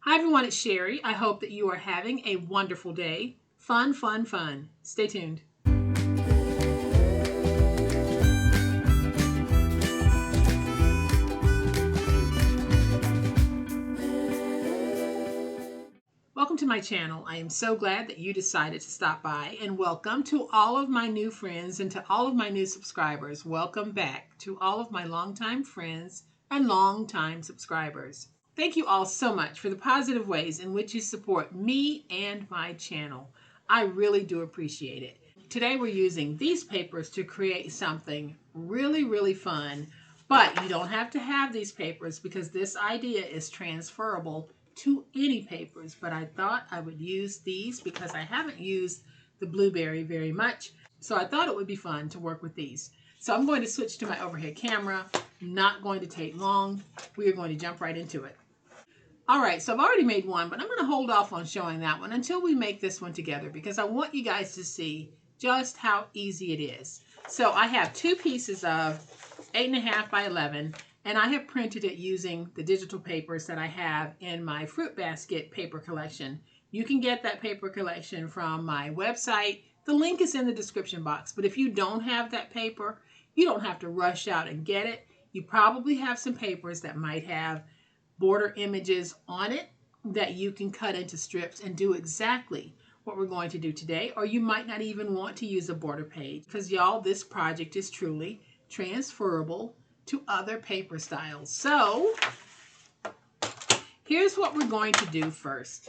Hi everyone, it's Sherry. I hope that you are having a wonderful day. Fun, fun, fun. Stay tuned. Welcome to my channel. I am so glad that you decided to stop by, and welcome to all of my new friends and to all of my new subscribers. Welcome back to all of my longtime friends and longtime subscribers. Thank you all so much for the positive ways in which you support me and my channel. I really do appreciate it. Today we're using these papers to create something really, really fun, but you don't have to have these papers because this idea is transferable to any papers, but I thought I would use these because I haven't used the blueberry very much, so I thought it would be fun to work with these. So I'm going to switch to my overhead camera. Not going to take long. We are going to jump right into it. All right, so I've already made one, but I'm going to hold off on showing that one until we make this one together because I want you guys to see just how easy it is. So I have two pieces of 8.5 by 11, and I have printed it using the digital papers that I have in my fruit basket paper collection. You can get that paper collection from my website. The link is in the description box, but if you don't have that paper, you don't have to rush out and get it. You probably have some papers that might have border images on it that you can cut into strips and do exactly what we're going to do today. Or you might not even want to use a border page because y'all, this project is truly transferable to other paper styles. So here's what we're going to do first.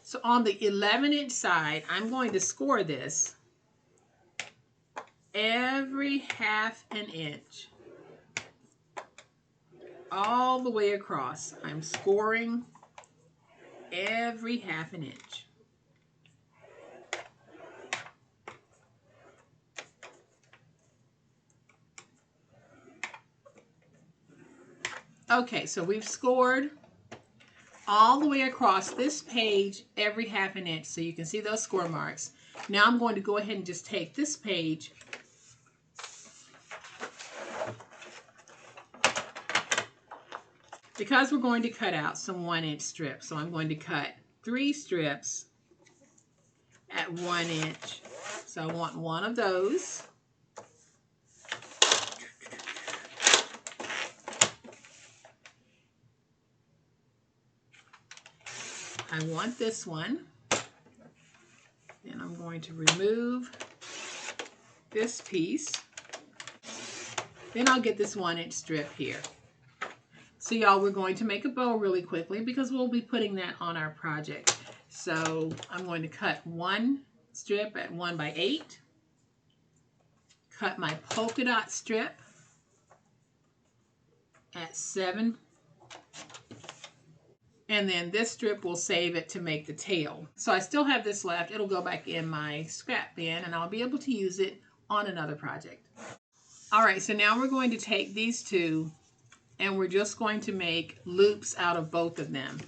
So on the 11-inch side, I'm going to score this every 1/2 inch. All the way across. I'm scoring every 1/2 inch. Okay, so we've scored all the way across this page every 1/2 inch, so you can see those score marks. Now I'm going to go ahead and just take this page because we're going to cut out some 1-inch strips. So I'm going to cut 3 strips at 1 inch. So I want one of those. I want this one. And I'm going to remove this piece. Then I'll get this 1-inch strip here. So y'all, we're going to make a bow really quickly because we'll be putting that on our project. So I'm going to cut 1 strip at 1 by 8. Cut my polka dot strip at 7. And then this strip will save it to make the tail. So I still have this left. It'll go back in my scrap bin and I'll be able to use it on another project. All right, so now we're going to take these two and we're just going to make loops out of both of them.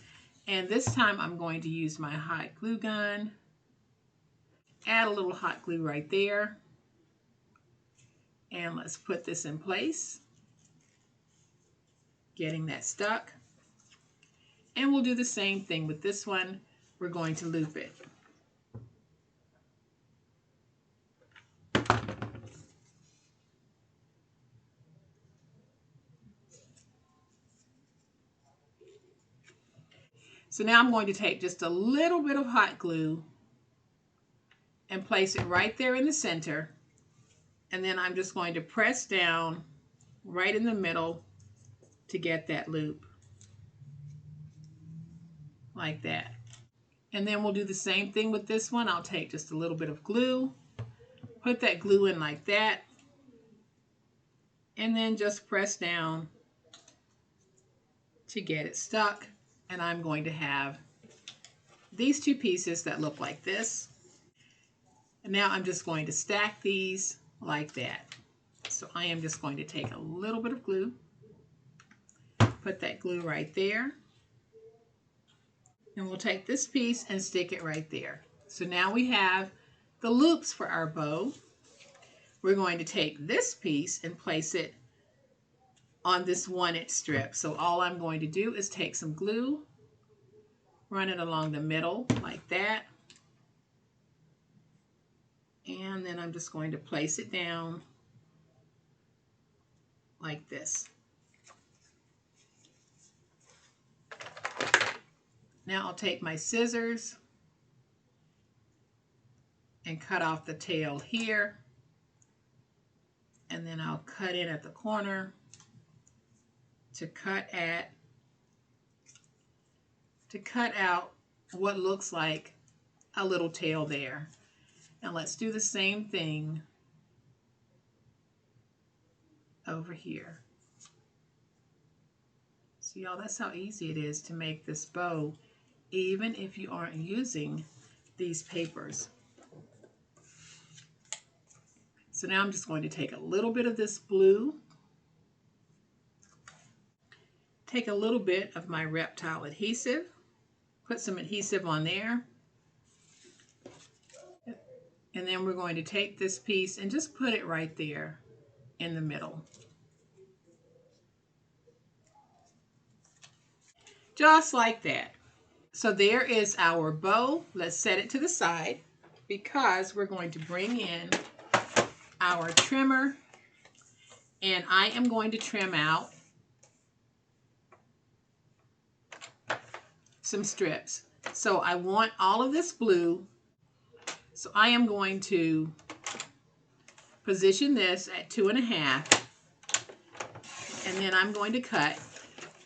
And this time I'm going to use my hot glue gun. Add a little hot glue right there. And let's put this in place. Getting that stuck. And we'll do the same thing with this one. We're going to loop it. So now I'm going to take just a little bit of hot glue and place it right there in the center. And then I'm just going to press down right in the middle to get that loop. Like that. And then we'll do the same thing with this one. I'll take just a little bit of glue, put that glue in like that, and then just press down to get it stuck. And I'm going to have these two pieces that look like this. And now I'm just going to stack these like that. So I am just going to take a little bit of glue, put that glue right there, and we'll take this piece and stick it right there. So now we have the loops for our bow. We're going to take this piece and place it on this 1-inch strip. So all I'm going to do is take some glue, run it along the middle like that, and then I'm just going to place it down like this. Now I'll take my scissors and cut off the tail here, and then I'll cut in at the corner to cut out what looks like a little tail there. And let's do the same thing over here. See y'all, that's how easy it is to make this bow, even if you aren't using these papers. So now I'm just going to take a little bit of this blue, take a little bit of my reptile adhesive, put some adhesive on there, and then we're going to take this piece and just put it right there in the middle. Just like that. So there is our bow. Let's set it to the side because we're going to bring in our trimmer, and I am going to trim out some strips. So I want all of this blue, so I am going to position this at 2.5, and then I'm going to cut,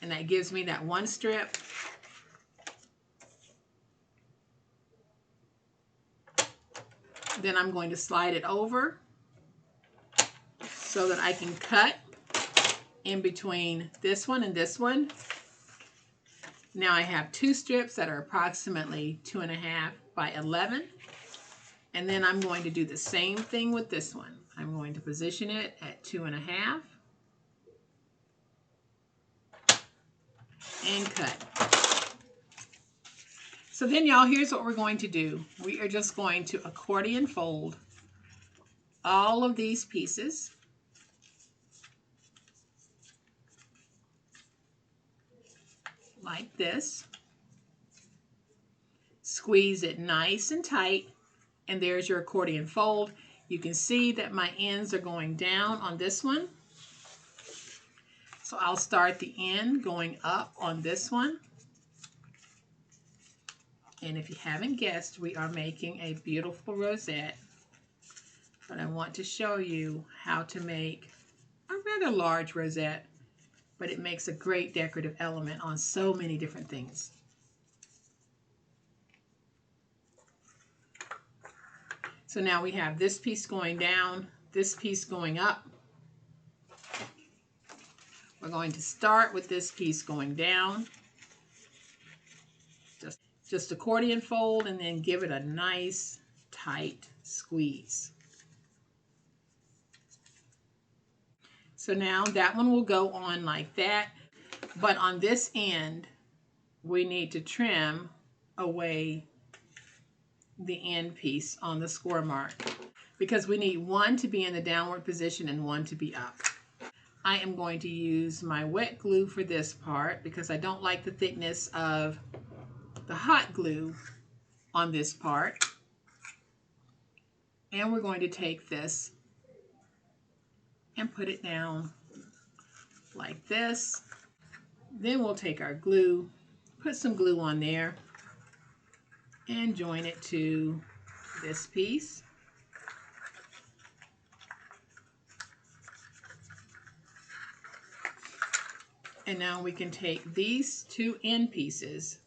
and that gives me that 1 strip. Then I'm going to slide it over so that I can cut in between this one and this one. Now I have 2 strips that are approximately 2.5 by 11. And then I'm going to do the same thing with this one. I'm going to position it at 2.5 and cut. So then y'all, here's what we're going to do. We are just going to accordion fold all of these pieces. Like this. Squeeze it nice and tight, and there's your accordion fold. You can see that my ends are going down on this one. So I'll start the end going up on this one. And if you haven't guessed, we are making a beautiful rosette. But I want to show you how to make a rather large rosette, but it makes a great decorative element on so many different things. So now we have this piece going down, this piece going up. We're going to start with this piece going down. Just accordion fold and then give it a nice tight squeeze. So now that one will go on like that, but on this end we need to trim away the end piece on the score mark because we need one to be in the downward position and one to be up. I am going to use my wet glue for this part because I don't like the thickness of the hot glue on this part. And we're going to take this and put it down like this. Then we'll take our glue, put some glue on there, and join it to this piece. And now we can take these 2 end pieces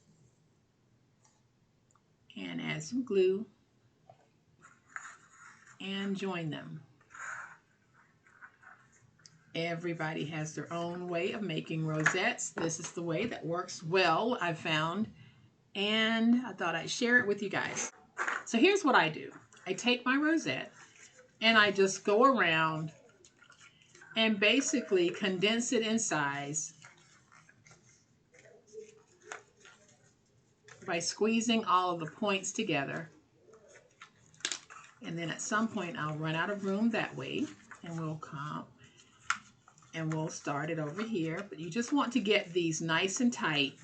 and add some glue and join them. Everybody has their own way of making rosettes. This is the way that works well, I've found, and I thought I'd share it with you guys. So here's what I do. I take my rosette and I just go around and basically condense it in size by squeezing all of the points together. And then at some point I'll run out of room that way, and we'll come And we'll start it over here. But you just want to get these nice and tight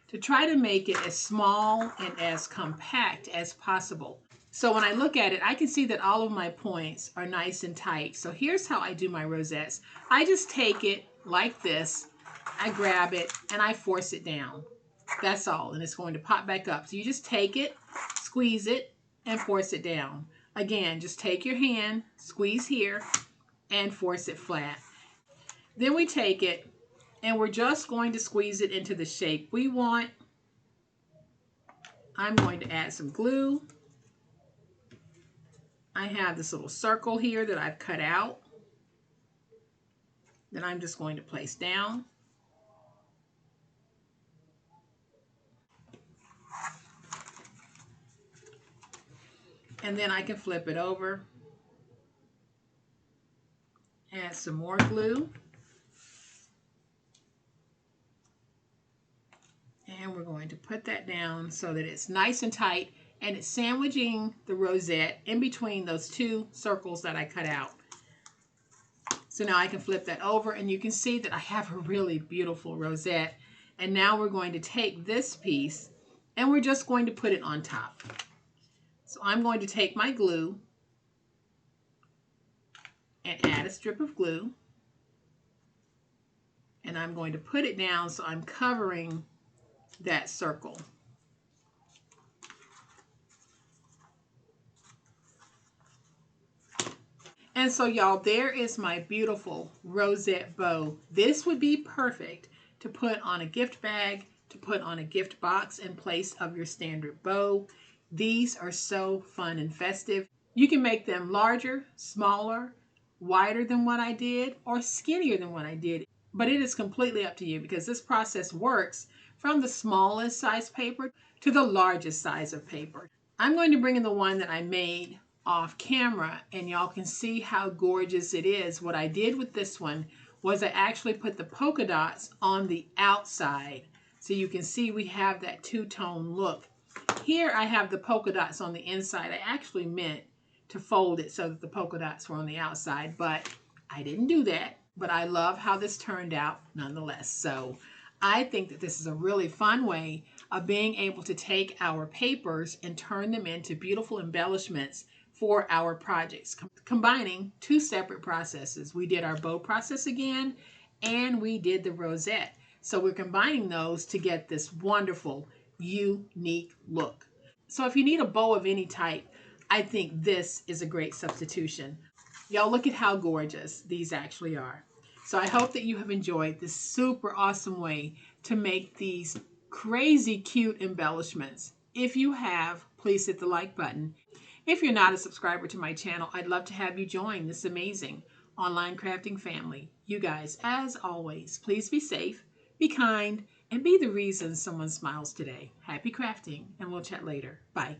to try to make it as small and as compact as possible. So when I look at it, I can see that all of my points are nice and tight. So here's how I do my rosettes. I just take it like this, I grab it, and I force it down. That's all, and it's going to pop back up. So you just take it, squeeze it, and force it down. Again, just take your hand, squeeze here, and force it flat. Then we take it, and we're just going to squeeze it into the shape we want. I'm going to add some glue. I have this little circle here that I've cut out that I'm just going to place down. And then I can flip it over, add some more glue, and we're going to put that down so that it's nice and tight, and it's sandwiching the rosette in between those two circles that I cut out. So now I can flip that over, and you can see that I have a really beautiful rosette. And now we're going to take this piece, and we're just going to put it on top. So I'm going to take my glue and add a strip of glue, and I'm going to put it down so I'm covering that circle. And so y'all, there is my beautiful rosette bow. This would be perfect to put on a gift bag, to put on a gift box in place of your standard bow. These are so fun and festive. You can make them larger, smaller, wider than what I did, or skinnier than what I did. But it is completely up to you, because this process works from the smallest size paper to the largest size of paper. I'm going to bring in the one that I made off camera, and y'all can see how gorgeous it is. What I did with this one was I actually put the polka dots on the outside. So you can see we have that two-tone look. Here I have the polka dots on the inside. I actually meant to fold it so that the polka dots were on the outside, but I didn't do that. But I love how this turned out nonetheless. So I think that this is a really fun way of being able to take our papers and turn them into beautiful embellishments for our projects, combining two separate processes. We did our bow process again, and we did the rosette. So we're combining those to get this wonderful, unique look. So if you need a bow of any type, I think this is a great substitution. Y'all, look at how gorgeous these actually are. So I hope that you have enjoyed this super awesome way to make these crazy cute embellishments. If you have, please hit the like button. If you're not a subscriber to my channel, I'd love to have you join this amazing online crafting family. You guys, as always, please be safe, be kind, and be the reason someone smiles today. Happy crafting, and we'll chat later. Bye.